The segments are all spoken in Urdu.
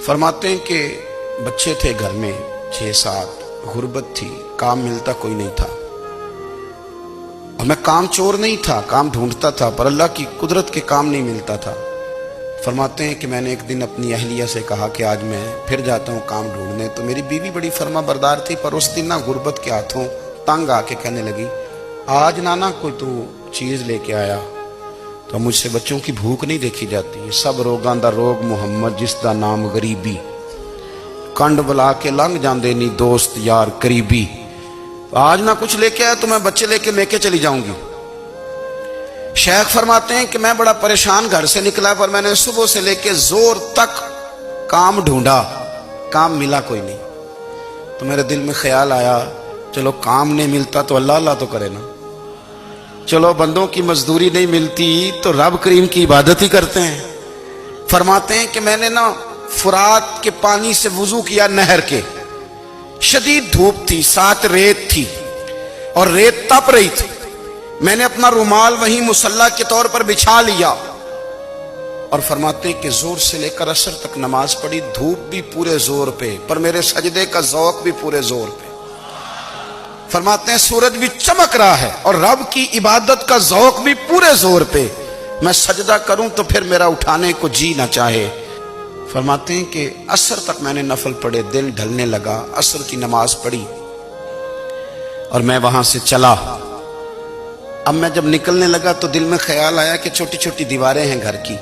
فرماتے ہیں کہ بچے تھے گھر میں 6-7، غربت تھی، کام ملتا کوئی نہیں تھا، اور میں کام چور نہیں تھا، کام ڈھونڈتا تھا، پر اللہ کی قدرت کے کام نہیں ملتا تھا۔ فرماتے ہیں کہ میں نے ایک دن اپنی اہلیہ سے کہا کہ آج میں پھر جاتا ہوں کام ڈھونڈنے، تو میری بیوی بڑی فرما بردار تھی، پر اس دن غربت کے ہاتھوں تنگ آ کے کہنے لگی، آج نانا کوئی تو چیز لے کے آیا۔ تو مجھ سے بچوں کی بھوک نہیں دیکھی جاتی، سب روگاں دا روگ محمد جس دا نام غریبی، کنڈ بلا کے لنگ جاندے نہیں دوست یار قریبی۔ آج نہ کچھ لے کے آیا تو میں بچے لے کے میکے چلی جاؤں گی۔ شیخ فرماتے ہیں کہ میں بڑا پریشان گھر سے نکلا، پر میں نے صبح سے لے کے زور تک کام ڈھونڈا، کام ملا کوئی نہیں۔ تو میرے دل میں خیال آیا، چلو کام نہیں ملتا تو اللہ اللہ تو کرے نا، چلو بندوں کی مزدوری نہیں ملتی تو رب کریم کی عبادت ہی کرتے ہیں۔ فرماتے ہیں کہ میں نے نا فرات کے پانی سے وضو کیا، نہر کے، شدید دھوپ تھی، ساتھ ریت تھی اور ریت تپ رہی تھی۔ میں نے اپنا رومال وہیں مصلی کے طور پر بچھا لیا، اور فرماتے ہیں کہ زور سے لے کر عصر تک نماز پڑھی، دھوپ بھی پورے زور پہ، پر میرے سجدے کا ذوق بھی پورے زور پہ۔ فرماتے ہیں سورج بھی چمک رہا ہے اور رب کی عبادت کا ذوق بھی پورے زور پہ، میں سجدہ کروں تو پھر میرا اٹھانے کو جی نہ چاہے۔ فرماتے ہیں کہ عصر تک میں نے نفل پڑھے، دن ڈھلنے لگا، عصر کی نماز پڑھی اور میں وہاں سے چلا۔ اب میں جب نکلنے لگا تو دل میں خیال آیا کہ چھوٹی چھوٹی دیواریں ہیں گھر کی،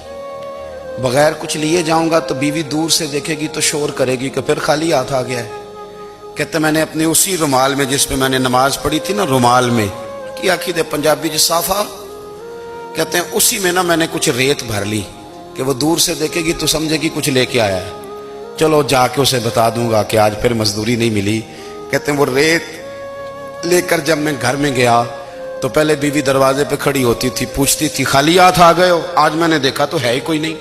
بغیر کچھ لیے جاؤں گا تو بیوی دور سے دیکھے گی تو شور کرے گی کہ پھر خالی ہاتھ آ گیا ہے۔ کہتے میں نے اپنے اسی رومال میں جس پہ میں نے نماز پڑھی تھی نا، رومال میں کی آخی پنجابی جو صافہ کہتے ہیں، اسی میں نا میں نے کچھ ریت بھر لی کہ وہ دور سے دیکھے گی تو سمجھے گی کچھ لے کے آیا ہے، چلو جا کے اسے بتا دوں گا کہ آج پھر مزدوری نہیں ملی۔ کہتے ہیں وہ ریت لے کر جب میں گھر میں گیا تو پہلے بیوی دروازے پہ کھڑی ہوتی تھی، پوچھتی تھی خالی ہاتھ آ گئے ہو؟ آج میں نے دیکھا تو ہے ہی کوئی نہیں۔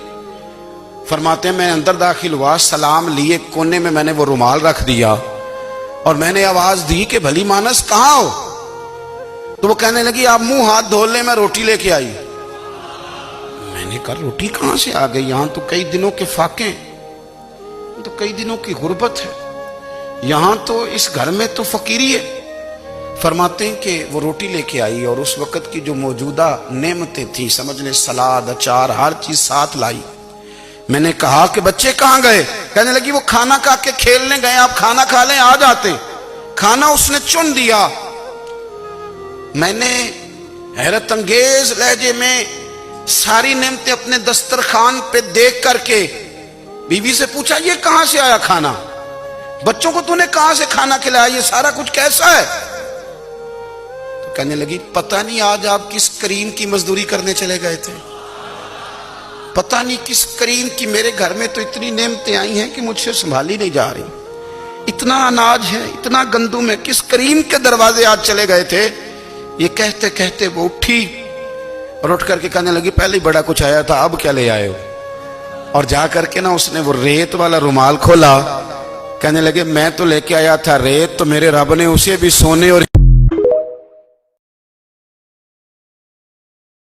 فرماتے ہیں میں اندر داخل ہوا، سلام لیے، کونے میں میں نے وہ رومال رکھ دیا اور میں نے آواز دی کہ بھلی مانس کہاں ہو؟ تو وہ کہنے لگی آپ منہ ہاتھ دھو لیں، میں روٹی لے کے آئی۔ میں نے کہا روٹی کہاں سے آ گئی؟ یہاں تو کئی دنوں کے فاقے ہیں، تو کئی دنوں کی غربت ہے، یہاں تو اس گھر میں تو فقیری ہے۔ فرماتے ہیں کہ وہ روٹی لے کے آئی اور اس وقت کی جو موجودہ نعمتیں تھیں، سمجھ لیں سلاد، اچار، ہر چیز ساتھ لائی۔ میں نے کہا کہ بچے کہاں گئے؟ کہنے لگی وہ کھانا کھا کے کھیلنے گئے، آپ کھانا کھا لیں آ جاتے۔ کھانا اس نے چن دیا۔ میں نے حیرت انگیز لہجے میں ساری نعمتیں اپنے دسترخوان پہ دیکھ کر کے بیوی سے پوچھا یہ کہاں سے آیا کھانا؟ بچوں کو تو نے کہاں سے کھانا کھلایا؟ یہ سارا کچھ کیسا ہے؟ تو کہنے لگی پتہ نہیں آج آپ کس کریم کی مزدوری کرنے چلے گئے تھے، پتہ نہیں کس کریم کی، میرے گھر میں تو اتنی نعمتیں آئی ہیں کہ مجھ سے سنبھالی نہیں جا رہی، اتنا اناج ہے، اتنا گندم ہے، کس کریم کے دروازے آج چلے گئے تھے؟ یہ کہتے کہتے وہ اٹھی اور اٹھ کر کے کہنے لگی پہلے بڑا کچھ آیا تھا، اب کیا لے آئے ہو؟ اور جا کر کے نا اس نے وہ ریت والا رومال کھولا، کہنے لگے میں تو لے کے آیا تھا ریت، تو میرے رب نے اسے بھی سونے اور